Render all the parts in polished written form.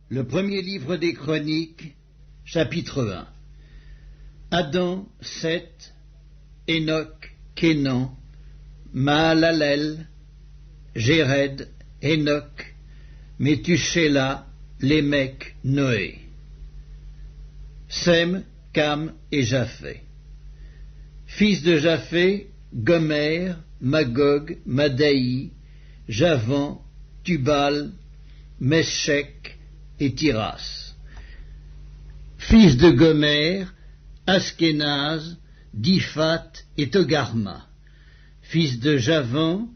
Le premier livre des Chroniques, chapitre 1. Adam, Seth, Enoch, Kénan, Mahalalel, Jéred, Enoch, Méthushélah, Lémec, Noé. Sem, Cam et Japheth. Fils de Japheth, Gomer, Magog, Madaï, Javan, Tubal, Meshech et Tiras. Fils de Gomer, Askenaz, Diphat et Togarma. Fils de Javan,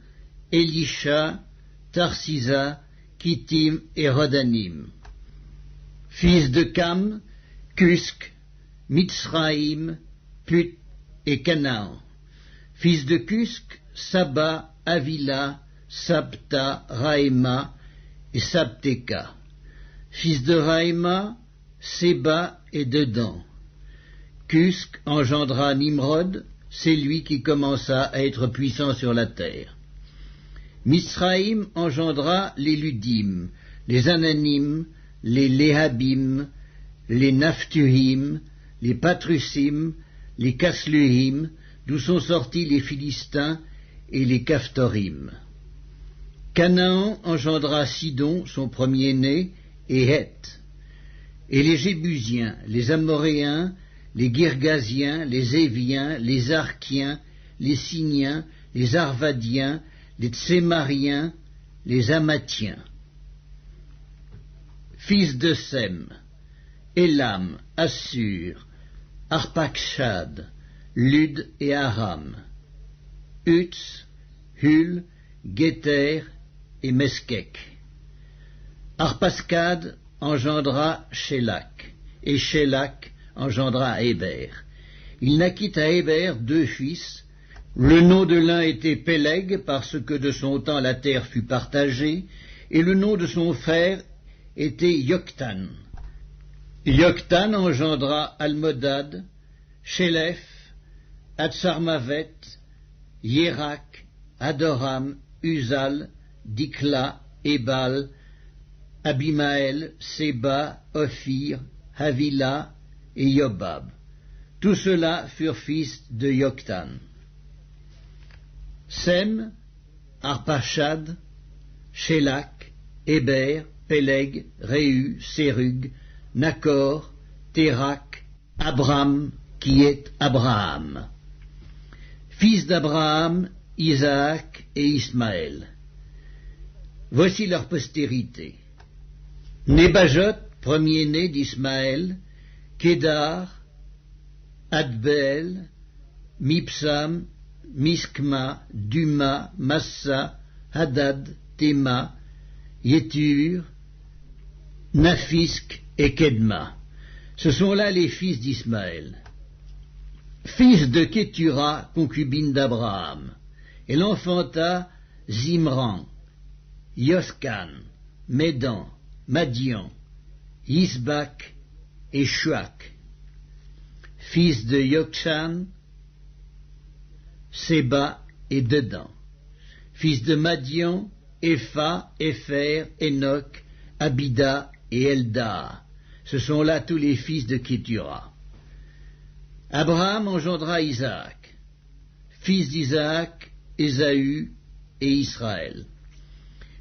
Elisha, Tarsisa, Kittim et Rodanim. Fils de Cam, Cusk, Mitzraïm, Put et Canaan. Fils de Cusk, Saba, Avila, Sabta, Raïma et Sabteka. Fils de Raïma, Séba et Dedan. Cusk engendra Nimrod, c'est lui qui commença à être puissant sur la terre. Mitzraïm engendra les Ludim, les Ananim, les Léhabim, les Naphtuhim, les Patrusim, les Casluhim, d'où sont sortis les Philistins et les Caphtorim. Canaan engendra Sidon, son premier-né, et Heth. Et les Jébusiens, les Amoréens, les Girgasiens, les Éviens, les Arkiens, les Siniens, les Arvadiens, les Tsémariens, les Amathiens. Fils de Sem, Élam, Assur, Arpachshad, Lud et Aram, Uts, Hul, Géter et Meskek. Arpaschad engendra Shélak, et Shélak engendra Héber. Il naquit à Héber 2 fils. Le nom de l'un était Péleg, parce que de son temps la terre fut partagée, et le nom de son frère était Yoktan. Yoktan engendra Almodad, Shélef, Atsarmavet, Yérak, Adoram, Uzal, Dikla, Ebal, Abimaël, Séba, Ophir, Havila et Yobab. Tous ceux-là furent fils de Yoktan. Sem, Arpachad, Shélak, Héber, Péleg, Réu, Sérug, Nakor, Térak, Abram, qui est Abraham. Fils d'Abraham, Isaac et Ismaël. Voici leur postérité. Nébajot, premier-né d'Ismaël, Kédar, Adbeel, Mipsam, Miskma, Duma, Massa, Hadad, Téma, Yétur, Naphisk et Kedma. Ce sont là les fils d'Ismaël. Fils de Kétura, concubine d'Abraham. Elle enfanta Zimran, Yoskan, Médan, Madian, Yisbak et Shuak. Fils de Yokshan, Séba et Dedan. Fils de Madian, Epha, Épher, Enoch, Abida et Elda. Ce sont là tous les fils de Kétura. Abraham engendra Isaac. Fils d'Isaac, Ésaü et Israël.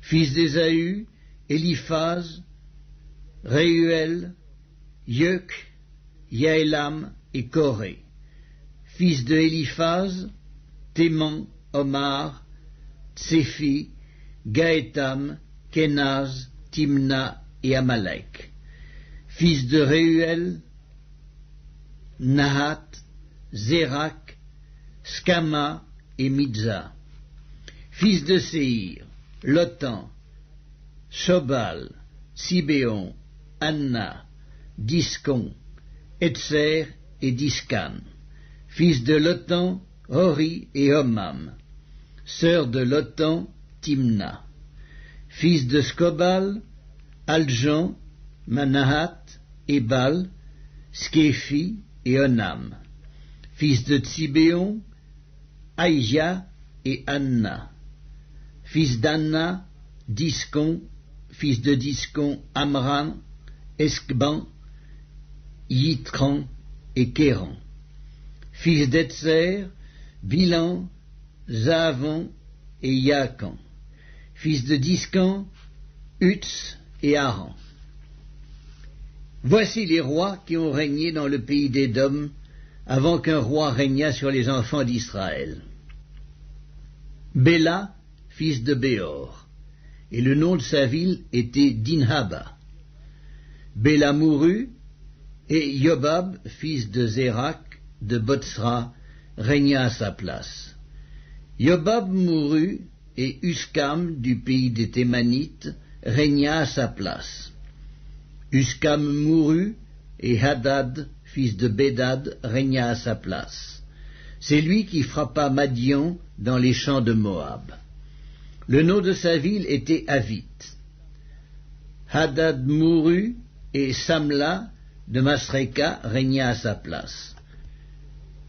Fils d'Ésaü, Éliphaz, Réuel, Yeuk, Yaélam et Coré. Fils de Éliphaz, Théman, Omar, Tséphi, Gaétam, Kénaz, Timna et Amalek. Fils de Réuel, Nahat, Zérak, Skama et Midza. Fils de Séhir, Lotan, Shobal, Sibéon, Anna, Discon, Etzer et Discan. Fils de Lotan, Hori et Homam. Sœur de Lotan, Timna. Fils de Skobal, Aljan, Manahat, Ebal, Sképhi et Onam. Fils de Tsibéon, Aïja et Anna. Fils d'Anna, Discon. Fils de Discon, Amram, Escban, Yitran et Kéran. Fils d'Etzer, Bilan, Zaavon et Yaakan. Fils de Discan, Utz et Aran. Voici les rois qui ont régné dans le pays d'Édom avant qu'un roi régnât sur les enfants d'Israël. Béla, fils de Béor, et le nom de sa ville était Dinhaba. Béla mourut, et Yobab, fils de Zérak, de Botsra, régna à sa place. Yobab mourut, et Uskam, du pays des Thémanites, régna à sa place. Uskam mourut, et Hadad, fils de Bédad, régna à sa place. C'est lui qui frappa Madian dans les champs de Moab. Le nom de sa ville était Avit. Hadad mourut, et Samla, de Masreka, régna à sa place.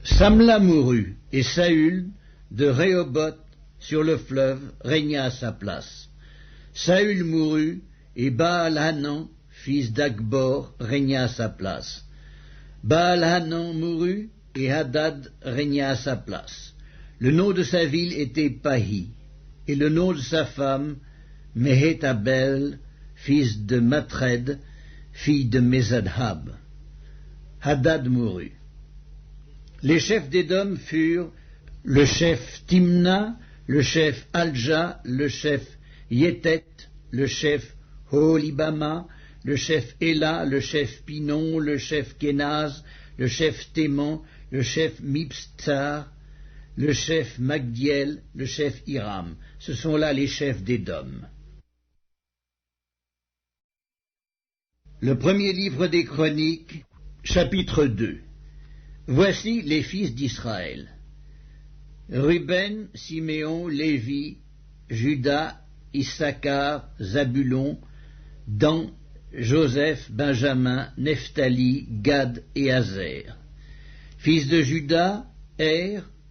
Samla mourut, et Saül, de Rehoboth, sur le fleuve, régna à sa place. Saül mourut, et Baal-Hanan, fils d'Akbor, régna à sa place. Baal-Hanan mourut, et Hadad régna à sa place. Le nom de sa ville était Pahi, et le nom de sa femme, Mehétabel, fils de Matred, fille de Mézadhab. Hadad mourut. Les chefs d'Édom furent le chef Timna, le chef Alja, le chef Yétet, le chef Holibama, le chef Éla, le chef Pinon, le chef Kénaz, le chef Téman, le chef Mipstsar, le chef Magdiel, le chef Hiram. Ce sont là les chefs d'Édom. Le premier livre des Chroniques, chapitre 2. Voici les fils d'Israël. Ruben, Siméon, Lévi, Juda, Issachar, Zabulon, Dan, Joseph, Benjamin, Nephtali, Gad et Azer. Fils de Juda,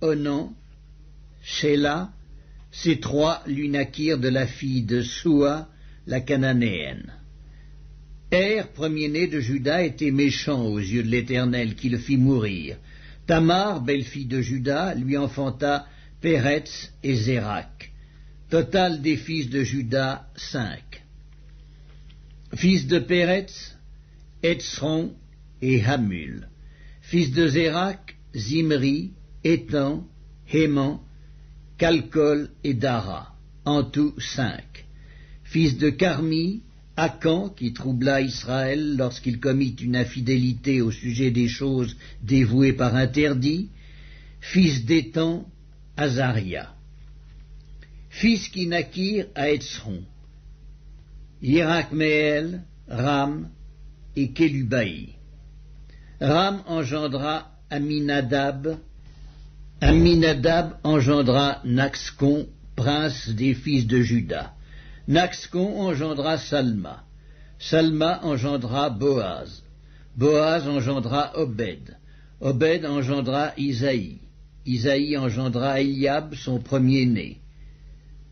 Onan, Shéla, ces trois lui naquirent de la fille de Soua, la cananéenne. Premier-né de Juda, était méchant aux yeux de l'Éternel, qui le fit mourir. Tamar, belle-fille de Juda, lui enfanta Péretz et Zérak. Total des fils de Juda, 5. Fils de Péretz, Etzron et Hamul. Fils de Zérak, Zimri, Étan, Héman, Calcol et Dara. En tout 5. Fils de Carmi, Akan, qui troubla Israël lorsqu'il commit une infidélité au sujet des choses dévouées par interdit. Fils d'Étan, Azaria. Fils qui naquirent à Etzron, Yirachmeel, Ram et Kélubaï. Ram engendra Aminadab. Aminadab engendra Naxcon, prince des fils de Juda. Naxcon engendra Salma. Salma engendra Boaz. Boaz engendra Obed. Obed engendra Isaïe. Isaïe engendra Eliab, son premier-né.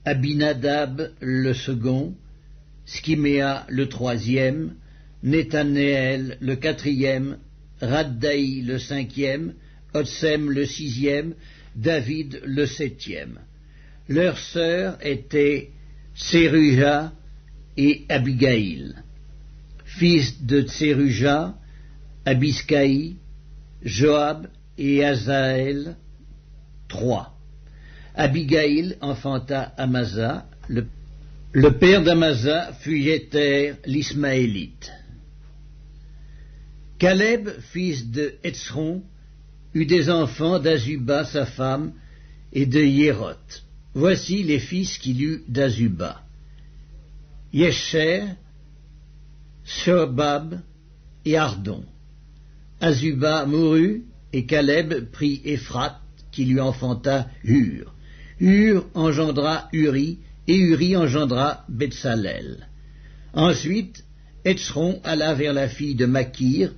Abinadab le second, Skiméa le troisième, Nethanéel le quatrième, Raddaï le cinquième, Otsem le sixième, David le septième. Leurs sœurs étaient Tseruja et Abigaïl. Fils de Tseruja, Abiskaï, Joab et Azaël, 3. Abigaïl enfanta Amasa. Le père d'Amasa fut Yéter l'Ismaélite. Caleb, fils de Etzron, eut des enfants d'Azuba sa femme et de Yéroth. Voici les fils qu'il eut d'Azuba: Yesher, Shobab et Ardon. Azuba mourut, et Caleb prit Éphrath, qui lui enfanta Hur. Hur engendra Uri, et Uri engendra Betsalel. Ensuite, Etzron alla vers la fille de Makir,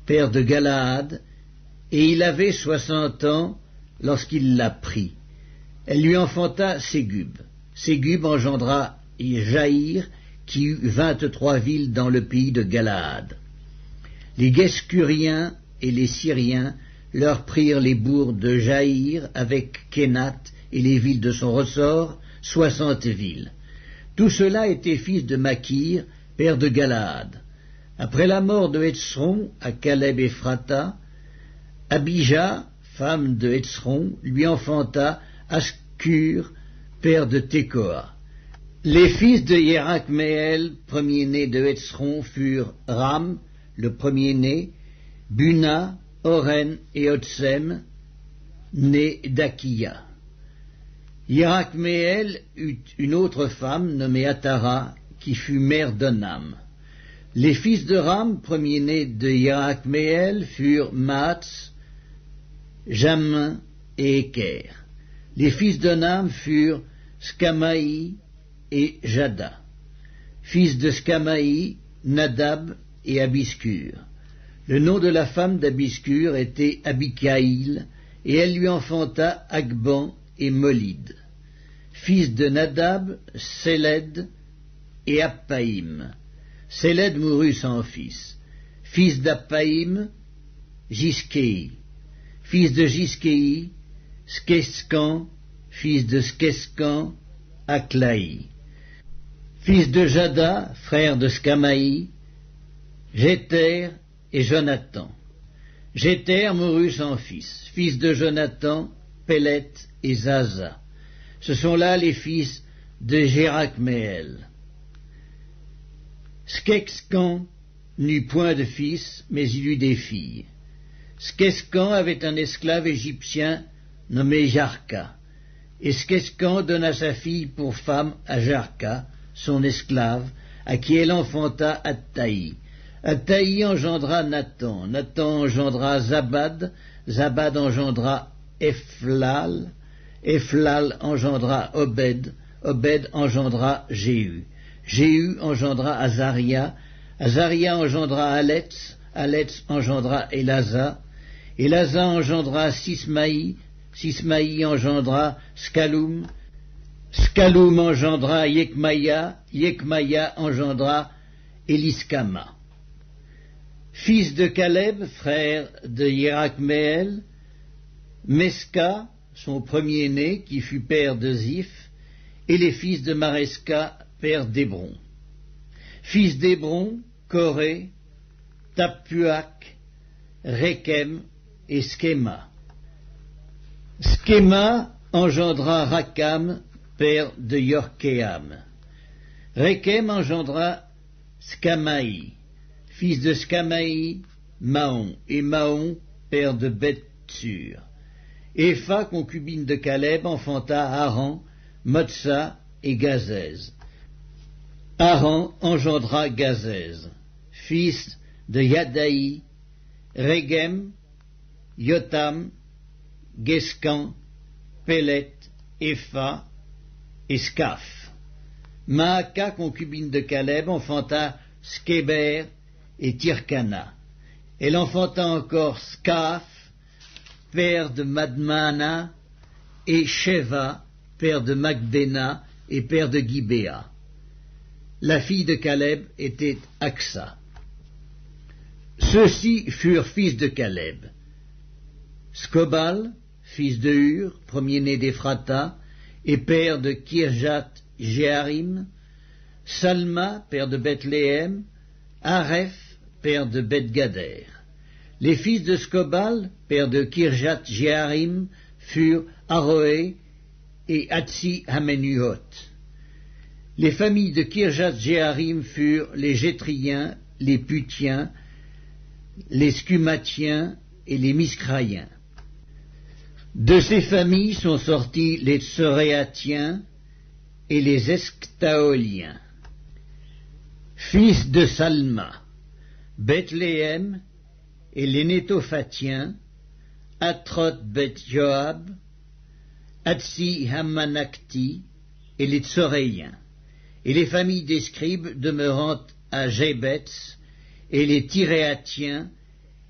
père de Galaad, et il avait 60 ans lorsqu'il la prit. Elle lui enfanta Ségub. Ségub engendra Jaïr, qui eut 23 villes dans le pays de Galaad. Les Guescuriens et les Syriens leur prirent les bourgs de Jaïr avec Kénath et les villes de son ressort, 60 villes. Tout cela était fils de Makir, père de Galaad. Après la mort de Hétzron à Caleb Ephrata, Abijah, femme de Hétzron, lui enfanta Ascur, père de Tekoa. Les fils de Yerachméel, premier-né de Hétzron, furent Ram, le premier-né, Buna, Oren et Otsem, né d'Akiya. Yerachméel eut une autre femme nommée Atara, qui fut mère d'Onam. Les fils de Ram, premier-né de Yerachméel, furent Maatz, Jamin et Éker. Les fils d'Onam furent Skamaï et Jada. Fils de Skamaï, Nadab et Abiscur. Le nom de la femme d'Abiscur était Abikaïl, et elle lui enfanta Agban et Molid. Fils de Nadab, Séled et Appaïm. Séled mourut sans fils. Fils d'Appaïm, Giskéi. Fils de Giskéi, Skeskan. Fils de Skeskan, Aklaï. Fils de Jada, frère de Skamaï, Jéter et Jonathan. Jéter mourut sans fils. Fils de Jonathan, Pélet et Zaza. Ce sont là les fils de Jérakméel. Skeskan n'eut point de fils, mais il eut des filles. Skeskan avait un esclave égyptien nommé Jarka, et Skeskan donna sa fille pour femme à Jarka, son esclave, à qui elle enfanta Attaï. Attaï engendra Nathan, Nathan engendra Zabad, Zabad engendra Ephlal, Ephlal engendra Obed, Obed engendra Jéhu, Jéhu engendra Azaria, Azaria engendra Aletz, Aletz engendra Elasa, Elasa engendra Sismaï, Sismaï engendra Skaloum, Skaloum engendra Yekmaya, Yekmaya engendra Eliskama. Fils de Caleb, frère de Yerachméel, Meska, son premier-né, qui fut père de Ziph, et les fils de Mareska, père d'Hébron. Fils d'Hébron, Coré, Tapuak, Rekem et Skema. Skema engendra Rakam, père de Yorkéam. Rekem engendra Skamaï. Fils de Skamaï, Maon, et Maon, père de Beth-Sur. Epha, concubine de Caleb, enfanta Haran, Motsa et Gazez. Haran engendra Gazez. Fils de Yadaï, Regem, Yotam, Geskan, Pélet, Epha et Skaf. Maaka, concubine de Caleb, enfanta Skéber et Tirkana. Elle enfanta encore Skaf, père de Madmana, et Sheva, père de Macbéna et père de Gibéa. La fille de Caleb était Aksa. Ceux-ci furent fils de Caleb. Skobal, fils de Hur, premier-né d'Ephrata, et père de Kirjath Jéarim, Salma, père de Bethléem, Areph, père de Beth-Gader. Les fils de Skobal, père de Kirjath Jéarim, furent Aroé et Hatsi Hamenuhot. Les familles de Kirjath Jéarim furent les Jétriens, les Putiens, les Scumatiens et les Miscraïens. De ces familles sont sortis les Tsoréatiens et les Esctaoliens. Fils de Salma, Bethléem et les Nétophatiens, Atrot Beth-Joab, Hatsi Hamanakti et les Tsoréiens, et les familles des scribes demeurant à Jébetz, et les Tiréatiens,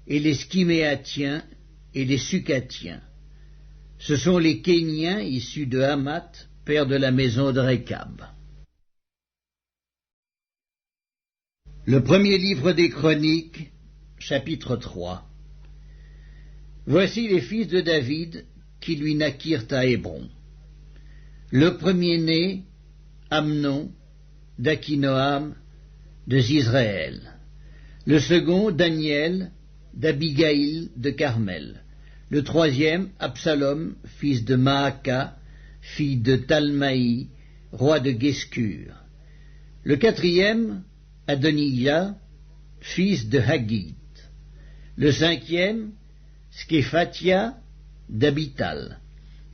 et les Schiméatiens, et les Sucatiens. Ce sont les Kéniens issus de Hamath, père de la maison de Récab. Le premier livre des Chroniques, Chapitre 3. Voici les fils de David qui lui naquirent à Hébron. Le premier-né, Amnon, d'Akinoam, de Zisraël. Le second, Daniel, d'Abigaïl, de Carmel. Le troisième, Absalom, fils de Maaka, fille de Talmaï, roi de Guescur. Le quatrième, Adonijah, fils de Haggith. Le cinquième, Sképhatia, d'Abital.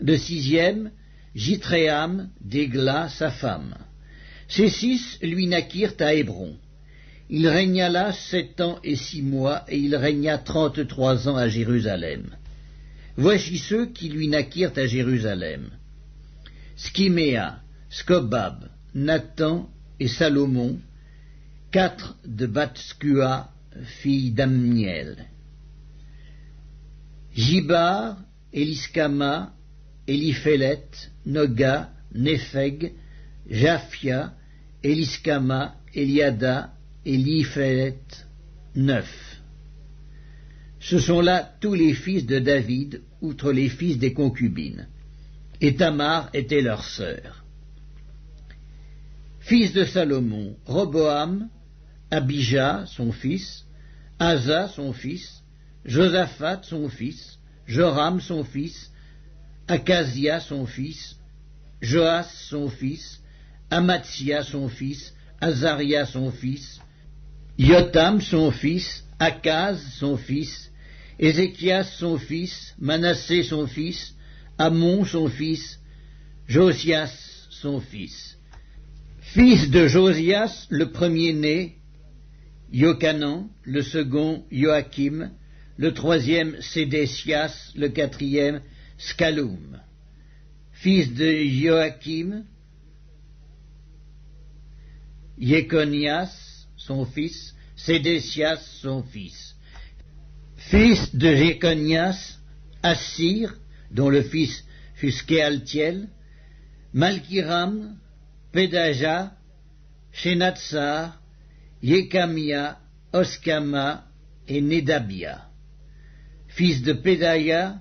Le sixième, Jitréam, d'Égla, sa femme. Ces 6 lui naquirent à Hébron. Il régna là 7 ans et 6 mois, et il régna 33 ans à Jérusalem. Voici ceux qui lui naquirent à Jérusalem: Skiméa, Scobab, Nathan et Salomon, 4 de Batskua, fille d'Amniel. Jibar, Eliskama, Eliphélet, Noga, Népheg, Japhia, Eliskama, Eliada, Eliphélet, 9. Ce sont là tous les fils de David, outre les fils des concubines. Et Tamar était leur sœur. Fils de Salomon, Roboam, Abijah, son fils, Asa, son fils, Josaphat, son fils, Joram, son fils, Acasia, son fils, Joas, son fils, Amatsia, son fils, Azaria, son fils, Jotam, son fils, Akaz, son fils, Ézéchias, son fils, Manassé, son fils, Amon, son fils, Josias, son fils. Fils de Josias, le premier-né, Jochanan, le second, Joachim, le troisième, Sédécias, le quatrième, Scaloum. Fils de Joachim, Jéconias, son fils, Sédécias, son fils. Fils de Jéconias, Assir, dont le fils fut Skealtiel, Malkiram, Pédaja, Shenatsar, Yekamia, Oskama et Nedabia. Fils de Pédaïa,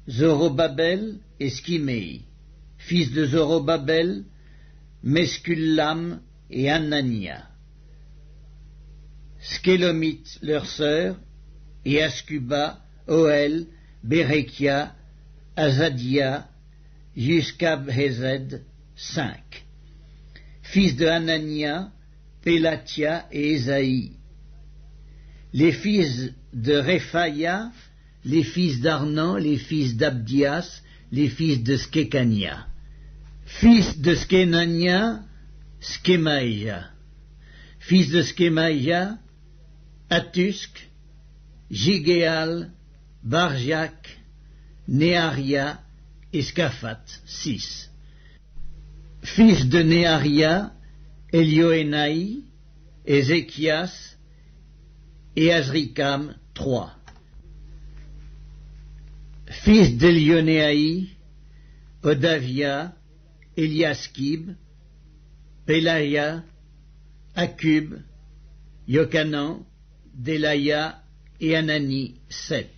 Zorobabel et Skimei. Fils de Zorobabel, Meskullam et Anania. Skélomit, leur sœur, et Ascuba, Oel, Bérekia, Azadia, Yuskab-Hezed, 5. Fils de Anania, Pélatia et Ésaïe. Les fils de Réphaïa, les fils d'Arnan, les fils d'Abdias, les fils de Skékania. Fils de Skénania, Skémaïa. Fils de Skémaïa, Atusk, Jigéal, Barjak, Néaria et Scaphat, 6. Fils de Néaria, Elioénaï, Ézéchias et Azrikam, 3. Fils d'Elionéaï, Odavia, Eliaskib, Pélaïa, Akub, Yochanan, Delaya et Anani, 7.